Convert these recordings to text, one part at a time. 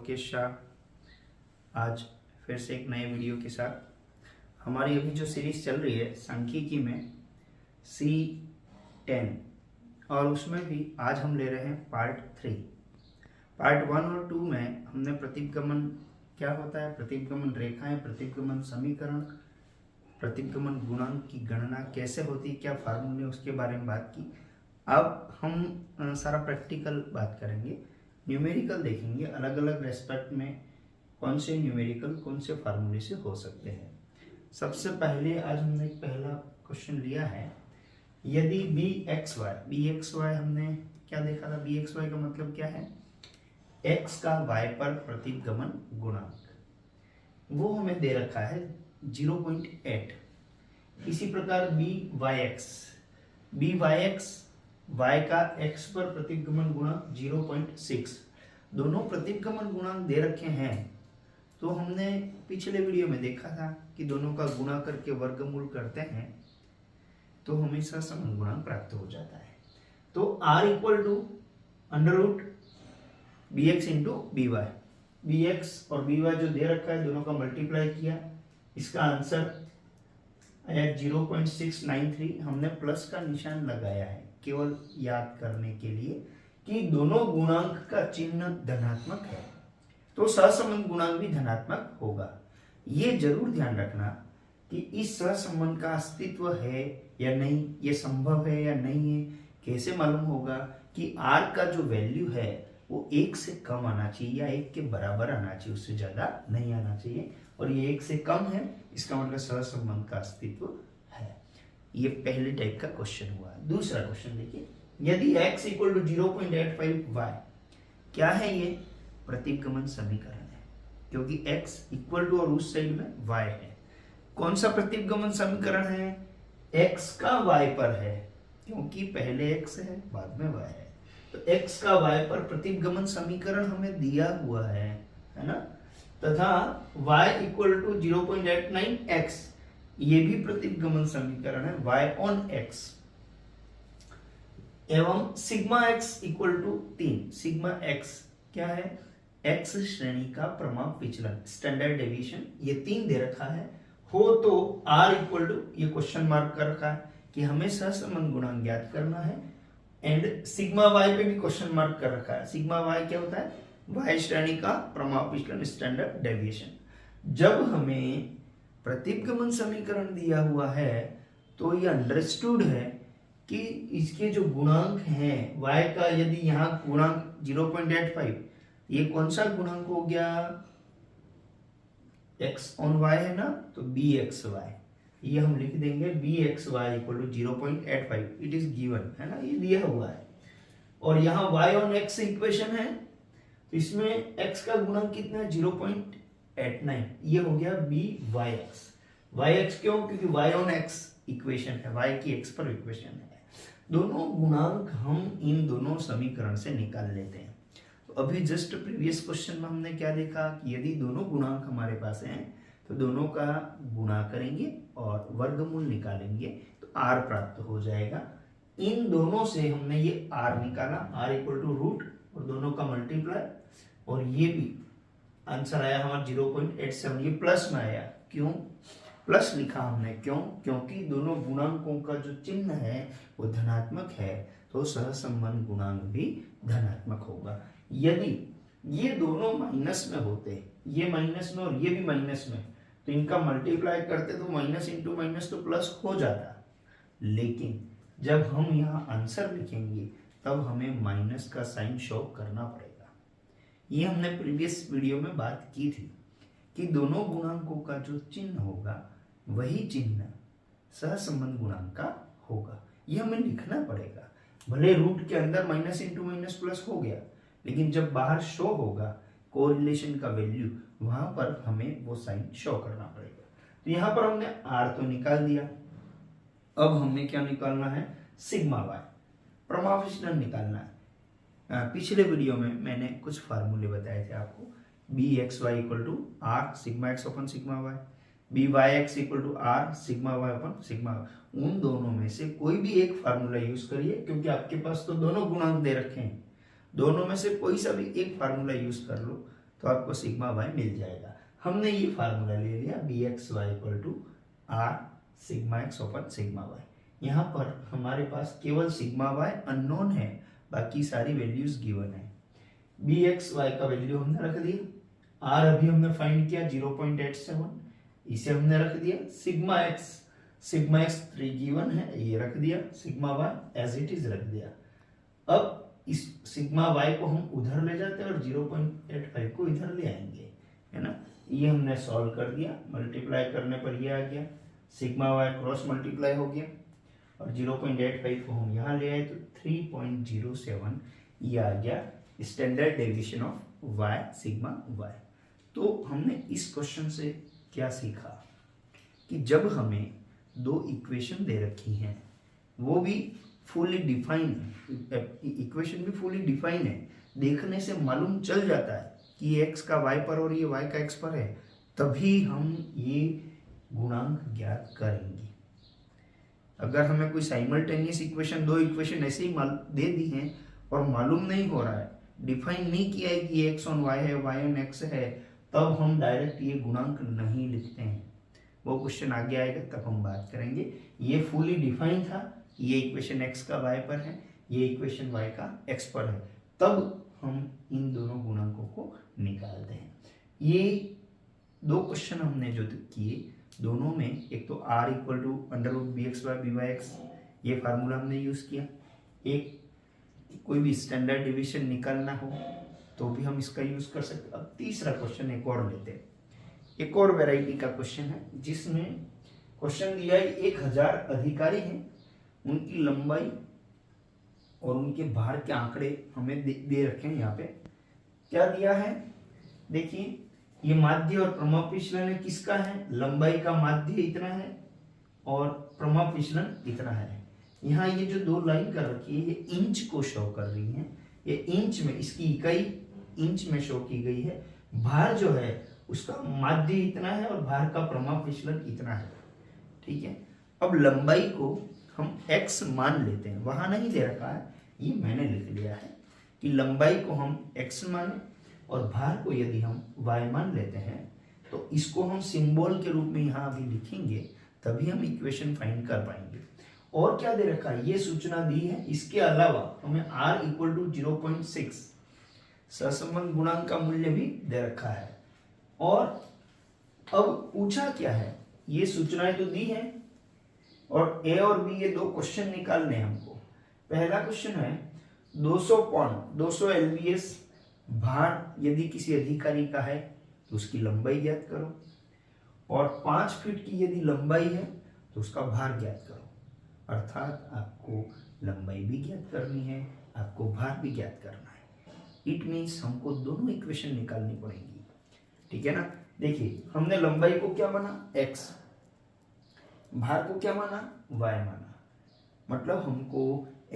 लोकेश शाह आज फिर से एक नए वीडियो के साथ। हमारी अभी जो सीरीज चल रही है सांख्यिकी में C10 और उसमें भी आज हम ले रहे हैं पार्ट 3। पार्ट 1 और 2 में हमने प्रतिगमन क्या होता है, प्रतिगमन रेखाएं, प्रतिगमन समीकरण, प्रतिगमन गुणांक की गणना कैसे होती है, क्या फार्मूले, उसके बारे में बात की। अब हम सारा प्रैक्टिकल बात करेंगे, न्यूमेरिकल देखेंगे, अलग अलग रेस्पेक्ट में कौन से न्यूमेरिकल कौन से फार्मूले से हो सकते हैं। सबसे पहले आज हमने एक पहला क्वेश्चन लिया है, यदि bxy हमने क्या देखा था, bxy का मतलब क्या है, x का y पर प्रतिगमन गुणांक, वो हमें दे रखा है 0.8। इसी प्रकार byx y का x पर प्रतिगमन गुणांक 0.6, दोनों प्रतिगमन गुणांक दे रखे हैं। तो हमने पिछले वीडियो में देखा था कि दोनों का गुणा करके वर्गमूल करते हैं तो हमें सहसंबंध गुणांक प्राप्त हो जाता है। तो r equal to under root bx into by, bx और by जो दे रखा है दोनों का मल्टीप्लाई किया, इसका आंसर आया 0.693। हमने प्लस का निशान लगाया है केवल याद करने के लिए कि दोनों गुणांक का चिन्ह धनात्मक है तो सहसंबंध गुणांक भी धनात्मक होगा। ये जरूर ध्यान रखना कि इस सहसंबंध का अस्तित्व है या नहीं, ये संभव है या नहीं है। कैसे मालूम होगा कि r का जो वैल्यू है वो 1 से कम आना चाहिए या 1 के बराबर आना चाहिए, उससे ज्यादा नहीं आना चाहिए, और ये 1 से कम है, इसका मतलब सहसंबंध का अस्तित्व है। ये पहले टाइप का क्वेश्चन हुआ। दूसरा क्वेश्चन देखिए, यदि x इक्वल टू 0.85y, क्या है ये, प्रतिगमन समीकरण है, क्योंकि x इक्वल टू और उस साइड में y है। कौन सा प्रतिगमन समीकरण है, x का y पर है, क्योंकि पहले x है बाद में y है, तो x का y पर प्रतिगमन समीकरण हमें दिया हुआ है ना, तथा y इक्वल टू 0.89x, ये भी प्रतिगमन समीकरण है y ऑन x, एवं sigma x equal to 3। Sigma x क्या है, x श्रेणी का प्रमाप विचलन, स्टैंडर्ड डेविएशन, ये 3 दे रखा है। हो तो r इक्वल टू, ये क्वेश्चन मार्क कर रखा है कि हमें सहसंबंध गुणांक ज्ञात करना है, एंड सिग्मा y पे भी क्वेश्चन मार्क कर रखा है। सिग्मा y क्या होता है, y श्रेणी का प्रमाप विचलन, स्टैंडर्ड डेविएशन। जब हमें प्रतिगमन समीकरण दिया हुआ है तो ये अंडरस्टूड है कि इसके जो गुणांक हैं y का, यदि यहाँ गुणांक 0.85, ये कौन सा गुणांक हो गया, x ऑन y है ना, तो bxy, ये हम लिख देंगे bxy equal to 0.85, it is given है ना, ये दिया हुआ है। और यहाँ y ऑन x इक्वेशन है, तो इसमें x का गुणांक कितना है, 0.89, ये हो गया byx। yx क्यों, क्योंकि y ऑन x इक्वेशन है, y की x पर इक्वेशन है। दोनों गुणांक हम इन दोनों समीकरण से निकाल लेते हैं। तो अभी जस्ट प्रीवियस क्वेश्चन में हमने क्या देखा कि यदि दोनों गुणांक हमारे पास हैं तो दोनों का गुणा करेंगे और वर्गमूल निकालेंगे तो r प्राप्त हो जाएगा। इन दोनों से हमने ये r निकाला, r इक्वल टू रूट और दोनों का मल्टीप्लाई, और ये भी आंसर आया हमारा 0.87, ये प्लस में आया। क्यों प्लस लिखा हमने, क्यों, क्योंकि दोनों गुणांकों का जो चिन्ह है वो धनात्मक है, तो सहसंबंध गुणांक भी धनात्मक होगा। यदि ये दोनों माइनस में होते, ये माइनस में और ये भी माइनस में, तो इनका मल्टीप्लाई करते तो माइनस इंटू माइनस तो प्लस हो जाता, लेकिन जब हम यहाँ आंसर लिखेंगे तब हमें माइनस का साइन शो करना पड़ेगा। ये हमने प्रीवियस वीडियो में बात की थी कि दोनों गुणांकों का जो चिन्ह होगा वही चिन्ह सहसंबंध गुणांक का होगा। ये हमें लिखना पड़ेगा, भले रूट के अंदर माइनस इंटू माइनस प्लस हो गया, लेकिन जब बाहर शो होगा कोरिलेशन का वैल्यू, वहां पर हमें वो साइन शो करना पड़ेगा। तो यहां पर हमने r तो निकाल दिया, अब हमें क्या निकालना है, सिग्मा y, प्रमाप विचलन निकालना है। पिछले वीडियो में मैंने कुछ फार्मूले बताए थे आपको, bxy equal to r sigma x upon sigma y, byx equal to r sigma y upon sigma y। उन दोनों में से कोई भी एक फार्मूला यूज करिए, क्योंकि आपके पास तो दोनों गुणांक दे रखे हैं, दोनों में से कोई सा भी एक फार्मूला यूज कर लो तो आपको सिग्मा वाई मिल जाएगा। हमने ये फार्मूला ले लिया b x y equal to r sigma x upon sigma y. यहाँ पर हमारे पास केवल सिग्मा वाई अननोन है, बाकी सारी वैल्यूज गिवन है। बी एक्स वाई का वैल्यू हमने रख दिया, आर अभी हमने फाइंड किया 0.87, इसे हमने रख दिया। सिग्मा एक्स 3 गिवन है, ये रख दिया। Sigma y as it is रख दिया। अब इस सिग्मा वाई को हम उधर ले जाते हैं और 0.85 को इधर ले आएंगे, है ना। ये हमने सॉल्व कर दिया, मल्टीप्लाई करने पर ये आ गया, सिग्मा वाई क्रॉस मल्टीप्लाई हो गया और 0.85 को हम यहाँ ले आए तो 3.07 ये आ गया standard deviation of y sigma y. तो हमने इस क्वेश्चन से क्या सीखा कि जब हमें दो इक्वेशन दे रखी हैं, वो भी फुली डिफाइन है, इक्वेशन भी फुली डिफाइन है, देखने से मालूम चल जाता है कि ये x का y पर और ये y का x पर है, तभी हम ये गुणांक ज्ञात करेंगे। अगर हमें कोई साइमल्टेनियस इक्वेशन, दो इक्वेशन ऐसे ही दे दी हैं और मालूम नहीं हो रहा है, डिफाइन नहीं किया है कि ये x ऑन y है, y ऑन x है, तब हम डायरेक्ट ये गुणांक नहीं लिखते हैं। वो क्वेश्चन आगे आएगा तब हम बात करेंगे। ये फुली डिफाइन था, ये इक्वेशन x का y पर है, ये इक्वेशन y का x पर है, तब हम इन दोनों गुणांकों को निकालते हैं। ये दो क्वेश्चन हमने जो किए, दोनों में एक तो r equal to under root b x by b y x, ये फार्मूला हमने यूज किया। एक कोई भी स्टैंडर्ड डिवीजन निकालना हो तो भी हम इसका यूज कर सकते। अब तीसरा क्वेश्चन एक और लेते हैं, एक और वैरायटी का क्वेश्चन है जिसमें क्वेश्चन दिया है 1000 अधिकारी हैं, उनकी लंबाई और उनके भार के आंकड़े हमें दे रखे हैं। यहाँ पे क्या दिया है, देखिए ये माध्य और प्रमाप विचलन किसका है, लंबाई का माध्य इतना है और प्रमाप विचलन इतना है। यहाँ ये जो दो लाइन कर रखी है ये इंच को शो कर रही है, ये इंच में, इसकी इकाई इंच में शो की गई है। भार जो है उसका माध्य इतना है और भार का प्रमाप विचलन इतना है, ठीक है। अब लंबाई को हम x मान लेते हैं, वहां नहीं दे रखा है, ये मैंने लिख लिया है कि लंबाई को हम x माने और भार को यदि हम y मान लेते हैं तो इसको हम सिंबल के रूप में यहाँ अभी लिखेंगे, तभी हम इक्वेशन फाइंड कर पाएंगे। और क्या दे रखा है, ये सूचना दी है। इसके अलावा हमें r इक्वल टू 0.6 सहसंबंध गुणांक का मूल्य भी दे रखा है। और अब पूछा क्या है, ये सूचनाएं तो दी है और a और b ये दो क्वेश्चन निकालने हैं हमको। पहला क्वेश्चन है 200 पौंड 200 lbs भार यदि किसी अधिकारी का है तो उसकी लंबाई ज्ञात करो, और 5 फीट की यदि लंबाई है तो उसका भार ज्ञात करो। अर्थात आपको लंबाई भी ज्ञात करनी है, आपको भार भी ज्ञात करना है। इट मीन्स हमको दोनों इक्वेशन निकालनी पड़ेगी, ठीक है ना। देखिए हमने लंबाई को क्या माना x, भार को क्या माना y माना, मतलब हमको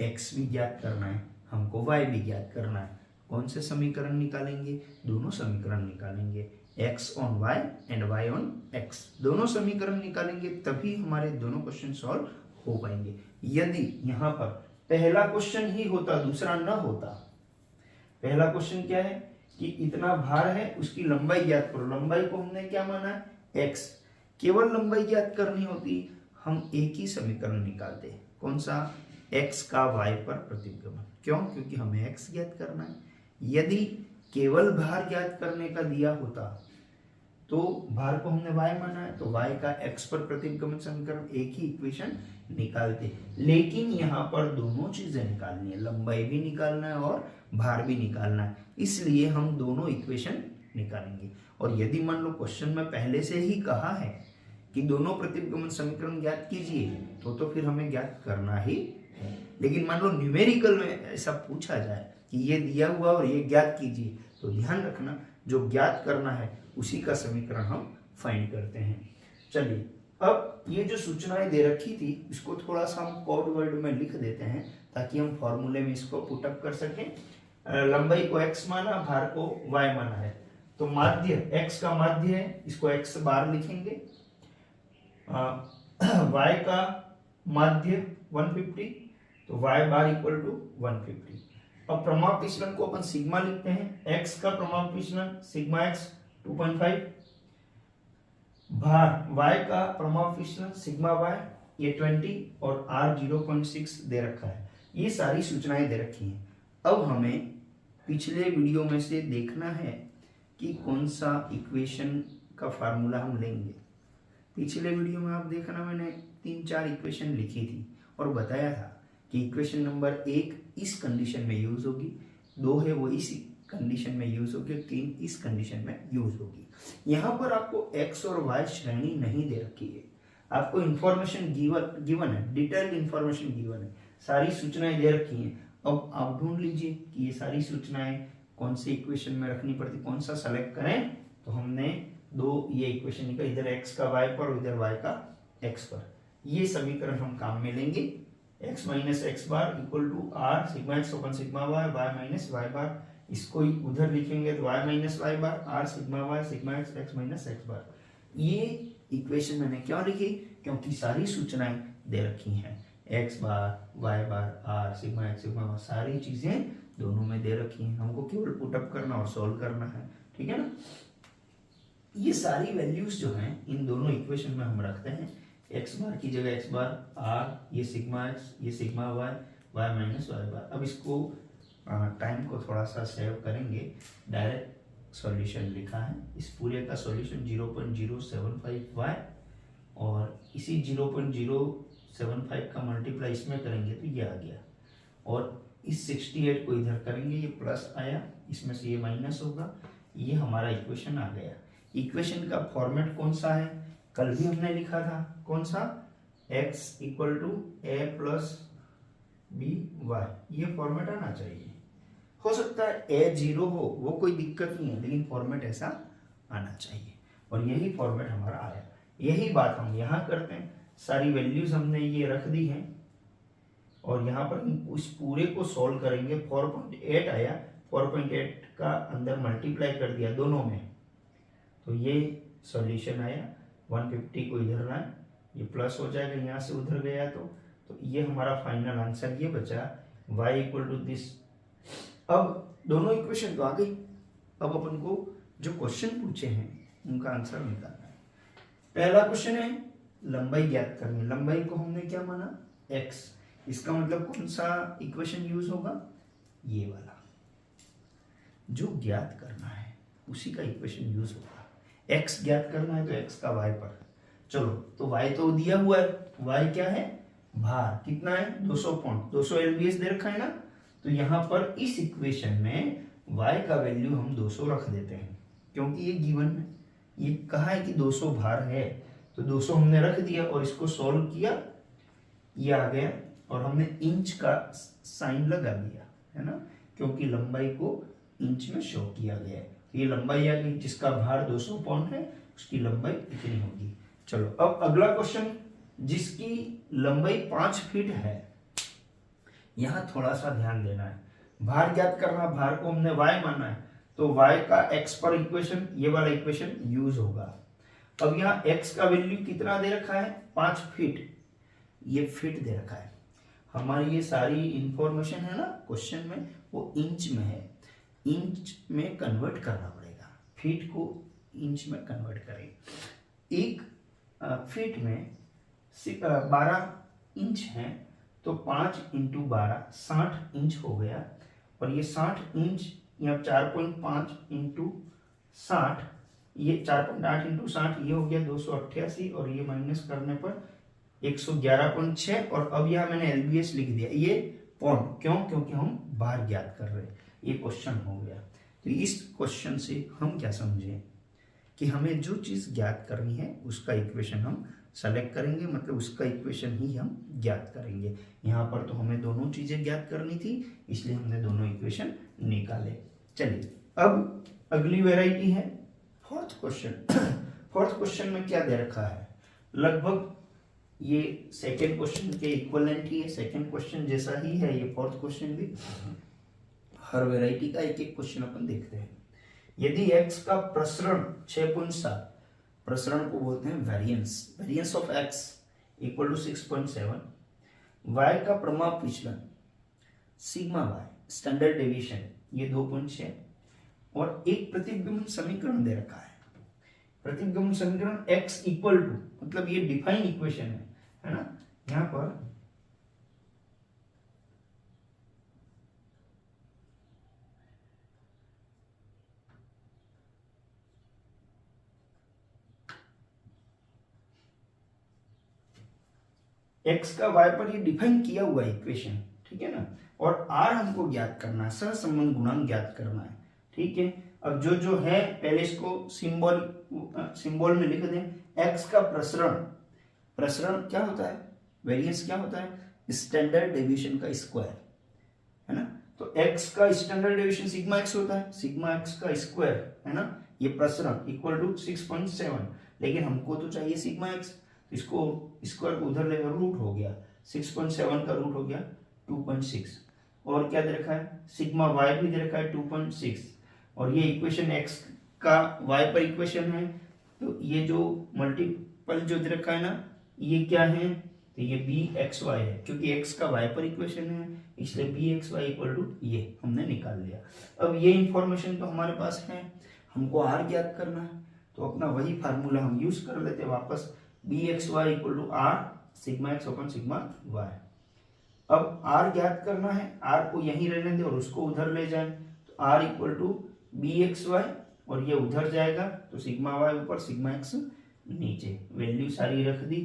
x भी ज्ञात करना है, हमको y भी ज्ञात करना है। कौन से समीकरण निकालेंगे, दोनों समीकरण निकालेंगे, x on y and y on x, दोनों समीकरण निकालेंगे तभी हमारे दोनों क्वेश्चन सॉल्व हो पाएंगे। यदि यहाँ पर पहला क्वेश्चन ही होता, दूसरा न होता, पहला क्वेश्चन क्या है कि इतना भार है उसकी लंबाई ज्ञात करो, लंबाई को हमने क्या माना है x, केवल लंबाई ज्ञात करनी होती हम एक ही समीकरण निकालते, कौन सा, x का y पर प्रतिगमन। क्यों, क्योंकि हमें x ज्ञात करना है। यदि केवल भार ज्ञात करने का दिया होता तो भार को हमने y माना है तो y का x पर प्रतिगमन समीकरण, एक ही इक्वेशन निकालते। लेकिन यहाँ पर दोनों चीजें निकालनी है, लंबाई भी निकालना है और भार भी निकालना है, इसलिए हम दोनों इक्वेशन निकालेंगे। और यदि मान लो क्वेश्चन में पहले से ही कहा है कि दोनों प्रतिगमन समीकरण ज्ञात कीजिए तो फिर हमें ज्ञात करना ही है। लेकिन मान लो न्यूमेरिकल में ऐसा पूछा जाए कि ये दिया हुआ और ये ज्ञात कीजिए, तो ध्यान रखना जो ज्ञात करना है उसी का समीकरण हम फाइंड करते हैं। चलिए अब ये जो सूचनाएं दे रखी थी इसको थोड़ा सा हम कोड वर्ड में लिख देते हैं ताकि हम फॉर्मूले में इसको पुटअप कर सकें। लंबाई को x माना, भार को y माना है, तो माध्य x का माध्य है, इसको x बार लिखेंगे, y का माध्य 150 तो y बार इक्वल टू 150, अब प्रमाप विचलन को अपन सिग्मा लिखते हैं। x का प्रमाप विचलन सिग्मा x 2.5, भार y का प्रमाप विचलन सिग्मा y ये 20 और r 0.6 दे रखा है। ये सारी सूचनाएं दे रखी हैं। अब हमें पिछले वीडियो में से देखना है कि कौन सा इक्वेशन का फार्मूला हम लेंगे। पिछले वीडियो में आप देखना मैंने 3-4 इक्वेशन लिखी थी और बताया था कि इक्वेशन नंबर 1 इस कंडीशन में यूज होगी, 2 है वो इस कंडीशन में यूज होगी, 3 इस कंडीशन में यूज होगी। यहाँ पर आपको x और y श्रेणी नहीं दे रखी है, आपको इंफॉर्मेशन गिवन है, डिटेल्ड इंफॉर्मेशन गिवन है, सारी सूचनाएं दे रखी हैं। अब आप ढूंढ लीजिए कि ये सारी सूचनाएं कौन से इक्वेशन में रखनी पड़ती, कौन सा सेलेक्ट करें। तो हमने 2 ये इक्वेशन निकाल, इधर x का y पर और इधर y का x पर। ये समीकरण हम काम में लेंगे। x minus x bar equal to r sigma x upon sigma y, y minus y bar, इसको उधर लिखेंगे तो y minus y bar, r sigma y sigma x minus x bar. ये इक्वेशन मैंने क्यों लिखी, क्योंकि सारी सूचनाएं दे रखी हैं, x बार, y bar, r sigma x sigma y, सारी चीजें दोनों में दे रखी हैं। हमको केवल पुटअप करना और सॉल्व करना है, ठीक है ना। ये सारी वैल्यूज जो हैं इन दोनों इक्वेशन में हम रखते हैं। x बार की जगह x बार, r ये सिग्मा x ये sigma y, y minus y बार। अब इसको टाइम को थोड़ा सा सेव करेंगे। डायरेक्ट सॉल्यूशन लिखा है, इस पूरे का सॉल्यूशन 0.075y और इसी 0.075 का मल्टीप्लाई इसमें करेंगे तो ये आ गया, और इस 68 को इधर करेंगे, ये प्लस आया, इसमें से ये माइनस होगा, ये हमारा इक्वेशन आ गया। इक्वेशन का फॉर्मेट कौन सा है, कल भी हमने लिखा था, कौन सा, x equal to a plus b y, ये फॉर्मेट आना चाहिए। हो सकता है a 0 हो, वो कोई दिक्कत नहीं है, लेकिन फॉर्मेट ऐसा आना चाहिए, और यही फॉर्मेट हमारा आया। यही बात हम यहाँ करते हैं, सारी वैल्यूज हमने ये रख दी हैं और यहाँ पर उस पूरे को सॉल्व करेंगे। 4.8 आया, 4.8 का अंदर मल्टीप्लाई कर दिया दोनों में, तो ये सॉल्यूशन आया। 150 को इधर लाए, ये प्लस हो जाएगा, यहाँ से उधर गया तो ये हमारा फाइनल आंसर ये बचा, y इक्वल टू दिस। अब दोनों इक्वेशन तो आ गई, अब अपन को जो क्वेश्चन पूछे हैं उनका आंसर निकालना है। पहला क्वेश्चन है लंबाई ज्ञात करनी। लंबाई को हमने क्या माना, x, इसका मतलब कौन सा इक्वेशन यूज होगा, ये वाला जो ज्ञात करना है उसी का इक्वेशन यूज होगा। x ज्ञात करना है तो x का y पर, चलो तो y तो दिया हुआ है, y क्या है, भार कितना है 200 पाउंड, 200 lbs दे रखा है ना, तो यहाँ पर इस इक्वेशन में y का वैल्यू हम 200 रख देते हैं, क्योंकि ये गिवन है, ये कहा है कि 200 भार है, तो 200 हमने रख दिया और इसको सॉल्व किया, ये आ गया, और हमने इंच का साइन लगा दिया है ना, क्योंकि लंबाई को इंच में शो किया गया है। ये लंबाई आ गई, जिसका भार 200 पाउंड है उसकी लंबाई इतनी होगी। चलो अब अगला क्वेश्चन, जिसकी लंबाई 5 फीट है, यहां थोड़ा सा ध्यान देना है, भार ज्ञात करना, भार को हमने y माना है, तो y का x पर इक्वेशन, ये वाला इक्वेशन यूज होगा। अब यहाँ x का वैल्यू कितना दे रखा है, 5 फीट, ये फीट दे रखा है। हमारी ये सारी इंफॉर्मेशन है ना क्वेश्चन में, वो इंच में है, इंच में कन्वर्ट करना पड़ेगा, फीट को इंच में कन्वर्ट करें। एक फीट में 12 इंच है, तो 5 इंटू 12 60 इंच हो गया, और ये 60 इंच या 4.5 इंटू 60, ये 4.8 इंटू 60, ये हो गया 288, और ये माइनस करने पर 111.6, और अब यहाँ मैंने एलबीएस लिख दिया, ये पॉइंट, क्यों, क्योंकि हम भार ज्ञात कर रहे हैं। ये क्वेश्चन हो गया। तो इस क्वेश्चन से हम क्या समझे कि हमें जो चीज़ ज्ञात करनी है उसका इक्वेशन हम सेलेक्ट करेंगे, मतलब उसका इक्वेशन ही हम ज्ञात करेंगे। यहाँ पर तो हमें दोनों चीज़ें ज्ञात करनी थी, इसलिए हमने दोनों इक्वेशन निकाले। चलिए अब अगली वेराइटी है फोर्थ क्वेश्चन। फोर्थ क्वेश्चन में क्या दे रखा है, लगभग ये सेकेंड क्वेश्चन के इक्वलेंट ही है, सेकेंड क्वेश्चन जैसा ही है ये फोर्थ क्वेश्चन भी। हर वेराइटी का एक एक क्वेश्चन अपन देखते हैं। यदि x का प्रसरण 6.7, प्रसरण को बोलते हैं variance, variance of x equal to 6.7, y का प्रमाप विचलन सिग्मा y स्टैंडर्ड डेविएशन ये 2.6 और एक प्रतिगमन समीकरण दे रखा है। प्रतिगमन समीकरण x इक्वल टू, मतलब ये डिफाइन इक्वेशन है ना, यहाँ पर x का y पर ये डिफाइन किया हुआ इक्वेशन, ठीक है ना, और r हमको ज्ञात करना है, सहसंबंध गुणांक ज्ञात करना है, ठीक है। अब जो है पहले इसको सिंबल में लिख दें। x का प्रसरण क्या होता है, वेरिएंस क्या होता है, स्टैंडर्ड डेविएशन का स्क्वायर, है ना। तो x का स्टैंडर्ड डेविएशन सिग्मा x होता है, सिग्मा x का स्क्वायर, है ना, ये प्रसरण इक्वल टू 6.7, लेकिन हमको तो चाहिए सिग्मा x, इसको स्क्वायर को उधर लेकर रूट हो गया, 6.7 का रूट हो गया 2.6, और क्या दे रखा है, सिग्मा y भी दे रखा है 2.6, और ये इक्वेशन x का y पर इक्वेशन है, तो ये जो मल्टीपल जो दे रखा है ना, ये क्या है, तो ये bxy है, क्योंकि x का y पर इक्वेशन है, इसलिए bxy इक्वल टू ये हमने निकाल लिया। अब ये इंफॉर्मेशन तो हमारे पास है, हमको r ज्ञात करना है, तो अपना वही फार्मूला हम यूज कर लेते हैं वापस, bxy equal to r sigma x upon sigma y। अब r ज्ञात करना है, r को यहीं रहने दे और उसको उधर ले जाए, तो r इक्वल टू bxy, और ये उधर जाएगा तो सिग्मा y ऊपर सिग्मा x नीचे, वैल्यू सारी रख दी,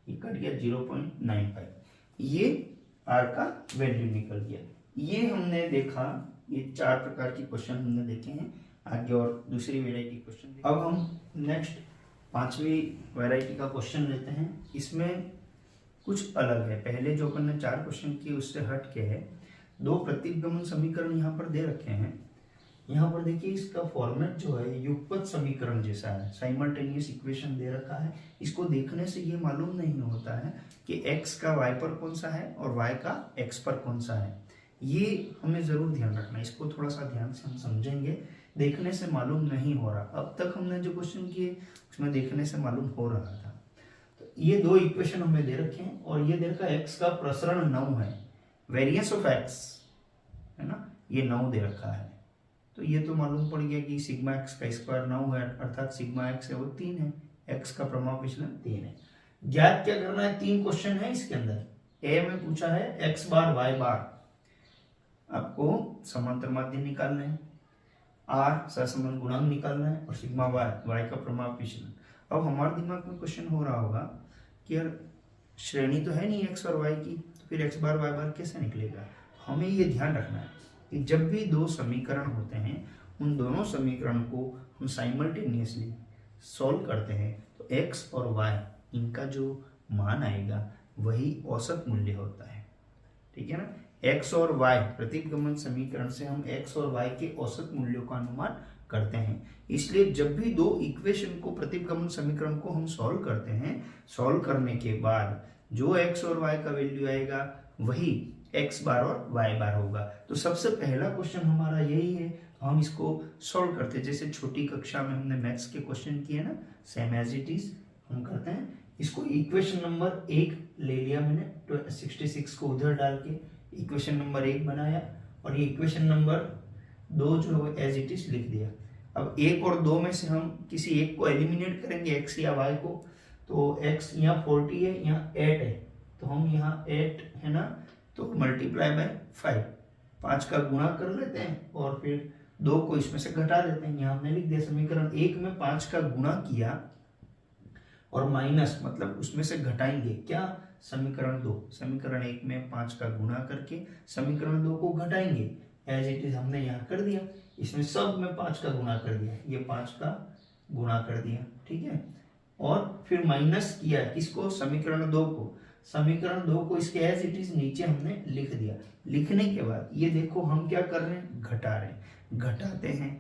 ये कट गया 0.95, ये r का वैल्यू निकल गया। ये हमने देखा, ये 4 प्रकार के क्वेश्चन हमने देखे हैं, आगे और दूसरी वैरायटी क्वेश्चन। अब हम नेक्स्ट 5वीं वैरायटी का क्वेश्चन लेते हैं। इसमें कुछ अलग है, पहले जो अपन ने 4 क्वेश्चन किए उससे हट के है। 2 प्रतिगमन समीकरण यहाँ पर दे रखे हैं। यहाँ पर देखिए इसका फॉर्मेट जो है युगपत समीकरण जैसा है, साइमल्टेनियस इक्वेशन दे रखा है। इसको देखने से ये मालूम नहीं होता है कि x का y पर कौन सा है और y का x पर कौन सा है, ये हमें जरूर ध्यान रखना है। इसको थोड़ा सा ध्यान से हम समझेंगे, देखने से मालूम नहीं हो रहा। अब तक हमने जो क्वेश्चन किए उसमें देखने से मालूम हो रहा था। तो ये 2 इक्वेशन हमें दे रखे हैं, और ये दे रखा है x का प्रसरण 9 है, वेरिएंस ऑफ x, है ना, ये 9 दे रखा है। तो ये तो मालूम पड़ गया कि सिग्मा x का स्क्वायर 9 है, अर्थात सिग्मा x है वो 3 है, x का प्रमाण विचलन 3 है। ज्ञात क्या करना है, 3 क्वेश्चन है इसके अंदर। ए में पूछा है x बार y बार, आपको समांतर माध्य निकालना है, r सहसंबंध गुणांक निकालना है, और सिग्मा y का प्रमाण विचलन। अब हमारे दिमाग में क्वेश्चन हो रहा होगा कि यार श्रेणी तो है नहीं x और y की, तो फिर x बार y बार कैसे निकलेगा। हमें ये ध्यान रखना है कि जब भी 2 समीकरण होते हैं, उन दोनों समीकरण को हम साइमल्टेनियसली सॉल्व करते हैं, तो x और y इनका जो मान आएगा वही औसत मूल्य होता है, ठीक है ना। x और y प्रतिगमन समीकरण से हम x और y के औसत मूल्यों का अनुमान करते हैं। इसलिए जब भी 2 इक्वेशन को, प्रतिगमन समीकरण को हम सॉल्व करते हैं, सॉल्व करने के बाद जो x और y का वैल्यू आएगा वही x बार और y बार होगा। तो सबसे पहला क्वेश्चन हमारा यही है, तो हम इसको सॉल्व करते हैं। जैसे छोटी कक्षा में हमने मैथ्स के क्वेश्चन किए ना, सेम एज इट इज हम करते हैं। इसको इक्वेशन नंबर 1 ले लिया मैंने, तो 66 को उधर डाल के इक्वेशन नंबर 1 बनाया, और ये इक्वेशन नंबर 2 जो एज इट इज लिख दिया। अब 1 और 2 में से हम किसी एक को एलिमिनेट करेंगे, x या y को। तो x यहाँ 40 है, यहाँ 8 है, तो हम यहाँ 8 है ना, तो मल्टीप्लाई बाय 5 का गुणा कर लेते हैं, और फिर 2 को इसमें से घटा देते हैं। यहाँ हमने लिख दिया समीकरण 1 में 5 का गुणा किया, और माइनस मतलब उसमें से घटाएंगे क्या, समीकरण 2। समीकरण 1 में 5 का गुणा करके समीकरण 2 को घटाएंगे, एज इट इज हमने यहाँ कर दिया। इसमें सब में 5 का गुणा कर दिया, ये 5 का गुणा कर दिया, ठीक है। और फिर माइनस किया किसको, समीकरण 2 को। समीकरण 2 को इसके एज इट इज नीचे हमने लिख दिया। लिखने के बाद ये देखो हम क्या कर रहे हैं, घटा रहे हैं। घटाते हैं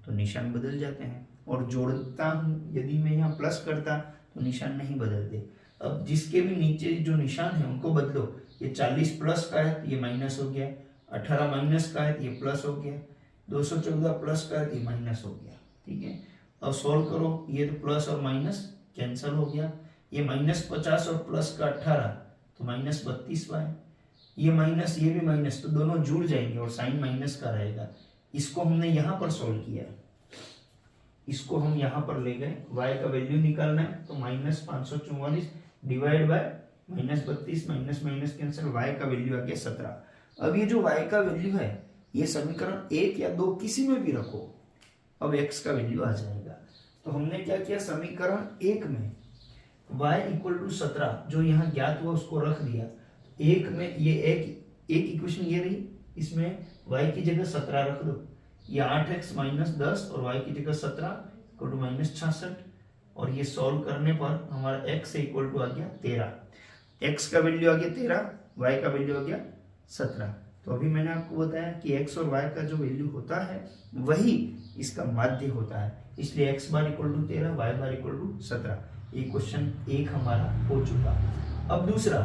तो निशान बदल जाते हैं, और जोड़ता हूँ यदि मैं यहाँ प्लस करता तो निशान नहीं बदलते। अब जिसके भी नीचे जो निशान है उनको बदलो। ये 40 प्लस का है तो ये माइनस हो गया, 18 माइनस का है तो ये प्लस हो गया, 214 प्लस का है तो ये माइनस हो गया, ठीक है। अब सॉल्व करो, ये तो प्लस और माइनस कैंसिल हो गया, ये -50 और प्लस का 18 तो -32y, ये माइनस ये भी माइनस, तो दोनों जुड़ जाएंगे और साइन माइनस का रहेगा। इसको हमने यहाँ पर सोल्व किया है, इसको हम यहाँ पर ले गए, y का वैल्यू निकालना है तो -544 divide by -32 minus minus cancel, y का वैल्यू आ गया 17। अब ये जो y का वैल्यू है ये समीकरण 1 या 2 किसी में भी रखो, अब x का वैल्यू आ जाएगा। तो हमने क्या किया, समीकरण 1 में y = 17 जो यहाँ ज्ञात हुआ उसको रख दिया। एक में ये एक इक्वेशन ये रही, इसमें y की जगह 17 रख दो, ये 8x - 10 और y की जगह 17 = -66, और ये सॉल्व करने पर हमारा x = आ गया 13, x का वैल्यू आ गया 13, y का वैल्यू आ गया 17। तो अभी मैंने आपको बताया कि x और y का जो वैल्यू होता है वही इसका माध्य होता है, इसलिए x बार = 13, y बार = 17। ये क्वेश्चन 1 हमारा हो चुका। अब दूसरा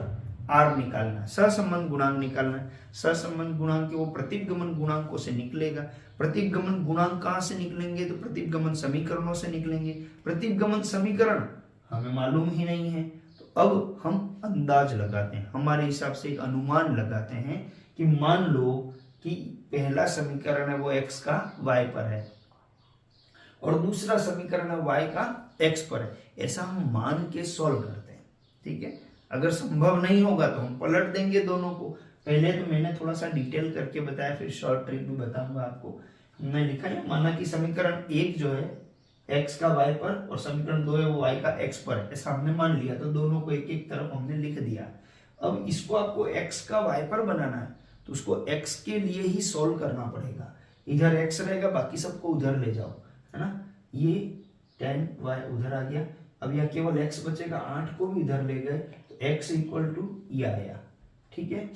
R निकालना है, सहसंबंध गुणांक निकालना है। सहसंबंध गुणांक वो प्रतिगमन गुणांकों से निकलेगा। प्रतिगमन गुणांक कहाँ से निकलेंगे, तो प्रतिगमन समीकरणों से निकलेंगे। प्रतिगमन समीकरण हमें मालूम ही नहीं है, तो अब हम अंदाज लगाते हैं, हमारे हिसाब से एक अनुमान लगाते हैं कि मान लो कि पहला समीकरण है वो x का y पर है और दूसरा समीकरण है y का x पर है, ऐसा हम मान के सॉल्व करते हैं। ठीक है, अगर संभव नहीं होगा तो हम पलट देंगे दोनों को। पहले तो मैंने थोड़ा सा डिटेल करके बताया, फिर शॉर्ट ट्रिक भी बताऊंगा आपको। हमने लिखा है, माना कि समीकरण 1 जो है x का y पर और समीकरण 2 है वो y का x पर है, ऐसा हमने मान लिया, तो दोनों को एक एक तरफ हमने लिख दिया। अब इसको आपको x का y पर बनाना है तो उसको x के लिए ही सॉल्व करना पड़ेगा। इधर x रहेगा, बाकी सबको उधर ले जाओ, है ना। ये 10y उधर आ गया, अब यह केवल x बचेगा, 8 को भी इधर ले गए तो x = ये आया। ठीक है,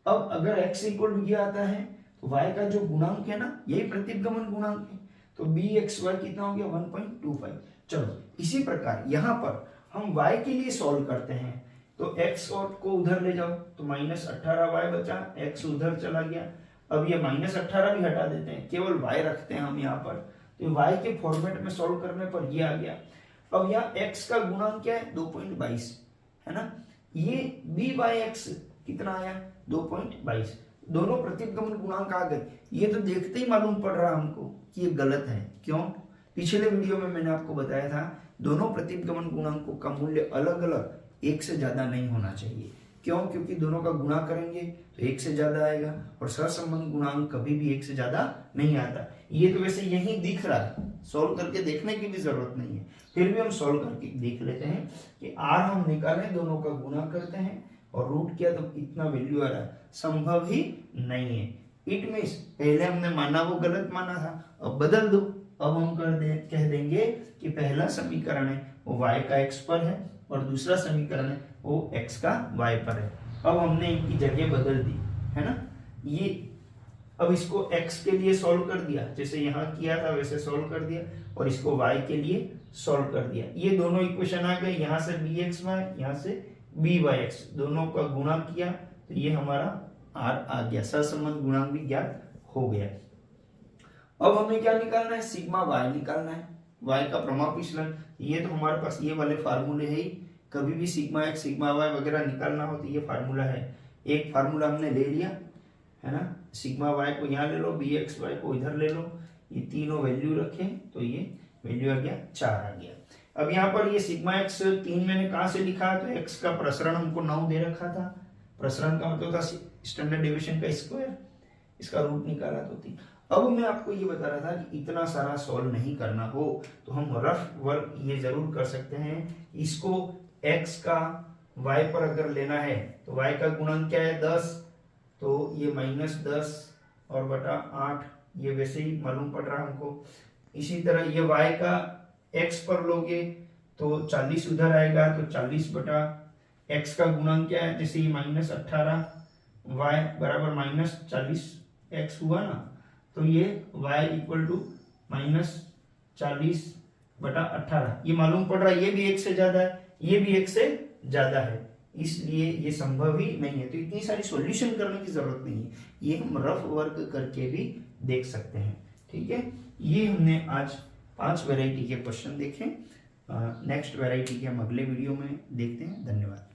अब अगर x = ये आता है तो y का जो गुणांक है ना, यही प्रतिगमन गुणांक है, तो bxy कितना हो गया 1.25। चलो इसी प्रकार यहाँ पर हम y के लिए सॉल्व करते हैं, तो x और को उधर ले जाओ तो -18y बचा, x उधर चला गया। अब ये -18 भी हटा देते हैं, केवल y रखते हैं हम यहाँ पर, तो y के फॉर्मेट में सॉल्व करने पर ये आ गया। अब यहाँ x का गुणांक क्या है 2.22, है ना। ये b/x कितना आया 2.22, दोनों प्रतिगमन गुणांक आ गए। ये तो देखते ही मालूम पड़ रहा हमको कि ये गलत है। क्यों, पिछले वीडियो में मैंने आपको बताया था दोनों प्रतिगमन गुणांकों का मूल्य अलग अलग, एक से ज्यादा नहीं होना चाहिए। क्यों, क्योंकि दोनों का गुणा करेंगे तो एक से ज्यादा आएगा, और सहसंबंध गुणांक कभी भी एक से ज्यादा नहीं आता। ये तो वैसे यही दिख रहा है, सॉल्व करके देखने की भी जरूरत नहीं है, फिर भी हम सॉल्व करके देख लेते हैं कि r हम निकालें, दोनों का गुणा करते हैं और रूट किया तो इतना वैल्यू आ रहा है, संभव ही नहीं है। इट मीन्स पहले हमने माना वो गलत माना था, अब बदल दो। अब हम कह देंगे कि पहला समीकरण है वो y का x पर है और दूसरा समीकरण है वो x का y पर है। अब हमने इनकी जगह बदल दी, है ना। ये अब इसको x के लिए सॉल्व कर दिया, जैसे यहाँ किया था वैसे सॉल्व कर दिया, और इसको y के लिए सॉल्व कर दिया। ये दोनों इक्वेशन आ गए, यहाँ से bxy, यहाँ से b/x, दोनों का गुणा किया तो ये हमारा r आ गया, सहसंबंध गुणांक भी ज्ञात हो गया। अब हमें क्या निकालना है, सिग्मा y निकालना है, y का प्रमापीशलन। ये तो हमारे पास ये वाले फार्मूले है ही, कभी भी सिग्मा x सिग्मा y वगैरह निकालना हो तो ये फार्मूला है। एक फार्मूला हमने ले लिया, है ना, सिग्मा y को यहाँ ले लो, bxy को इधर ले लो, ये तीनों वैल्यू रखें तो ये वैल्यू आ गया 4 आ गया। अब यहाँ पर ये सिग्मा x 3 मैंने कहाँ से लिखा, तो x का प्रसरण हमको 9 दे रखा था, प्रसरण का मतलब था स्टैंडर्ड डेविएशन का स्क्वायर, इसका रूट निकाला तो 3। अब मैं आपको ये बता रहा था कि इतना सारा सॉल्व नहीं करना हो तो हम रफ वर्क ये जरूर कर सकते हैं, इसको x का y पर अगर लेना है तो y का गुणांक क्या है 10, तो ये -10 और बटा 8, ये वैसे ही मालूम पड़ रहा हमको। इसी तरह ये y का x पर लोगे तो 40 उधर आएगा, तो 40 बटा x का गुणांक क्या है, जैसे ये -18 y बराबर -40x हुआ ना, तो ये y = -40 बटा 18, ये मालूम पड़ रहा है, ये भी 1 से ज्यादा है, ये भी 1 से ज्यादा है, इसलिए ये संभव ही नहीं है। तो इतनी सारी सॉल्यूशन करने की जरूरत नहीं है, ये हम रफ वर्क करके भी देख सकते हैं। ठीक है, ये हमने आज 5 वैरायटी के क्वेश्चन देखे। नेक्स्ट वैरायटी के हम अगले वीडियो में देखते हैं। धन्यवाद।